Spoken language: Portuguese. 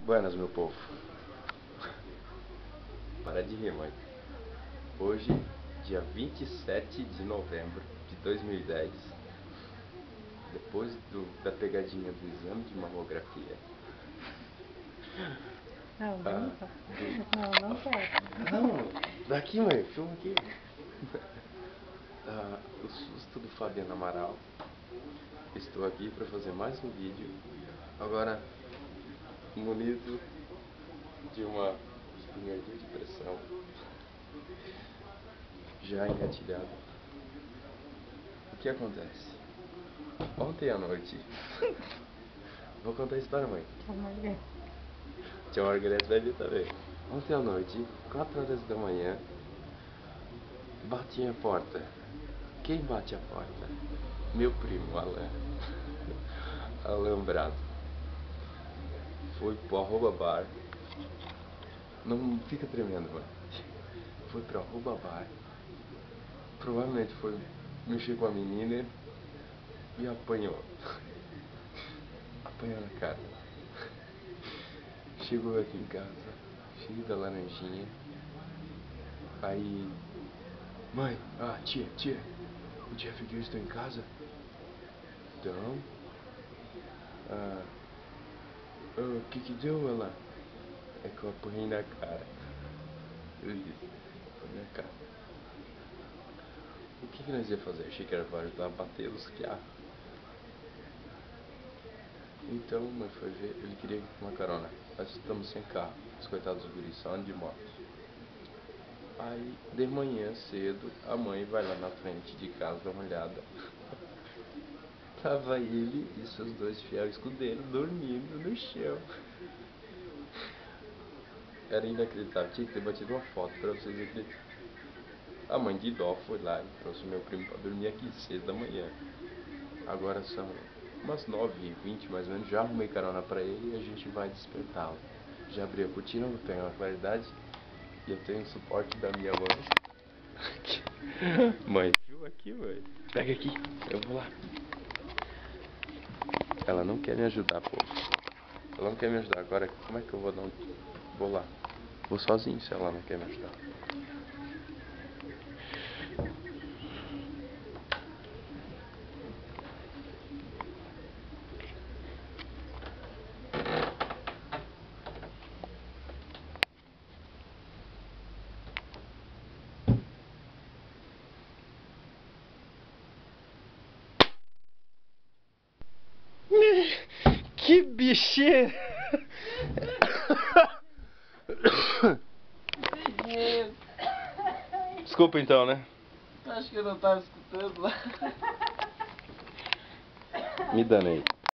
Buenas, meu povo. Para de rir, mãe. Hoje, dia 27 de novembro de 2010, depois da pegadinha do exame de mamografia. Não, brinca. Não quero. Não, daqui, mãe, filma aqui. O susto do Fabiano Amaral. Estou aqui para fazer mais um vídeo. Agora, munido de uma espingardia de pressão. Já engatilhado. O que acontece? Ontem à noite. Vou contar a história, mãe. Tia Margarete vai ver também. Ontem à noite, 4 horas da manhã, bati a porta. Quem bate a porta? Meu primo, Alan. Alan Brado. Foi pro @bar. Não fica tremendo, mano. Foi pro @bar. Provavelmente foi mexer com a menina e apanhou. Apanhou na cara. Chegou aqui em casa, cheio da laranjinha. Aí, mãe, tia, o Jeff e eu estão em casa? Então, o que deu, ela? É que eu apanhei na cara. Eu disse, apanhei na cara. O que nós ia fazer? Achei que era para ajudar a bater os quiá. Então, mãe foi ver, ele queria uma carona. Nós estamos sem carro, os coitados dos guris só andam de moto. Aí, de manhã cedo, a mãe vai lá na frente de casa dar uma olhada. Tava ele e seus dois fiéis escudeiros dormindo no chão. Era inacreditável, tinha que ter batido uma foto pra vocês acreditarem. A mãe de dó foi lá e trouxe meu primo pra dormir aqui 6 da manhã. Agora são umas 9h20 mais ou menos, já arrumei carona pra ele e a gente vai despertá-lo. Já abri a cortina, vou pegar uma claridade e eu tenho o suporte da minha mãe. Mãe, filma aqui, mãe. Pega aqui, eu vou lá. Ela não quer me ajudar, pô. Ela não quer me ajudar. Agora, como é que eu vou dar um... Vou lá. Vou sozinho se ela não quer me ajudar. Que bichinho! Desculpa então, né? Acho que eu não tava escutando lá. Me danei.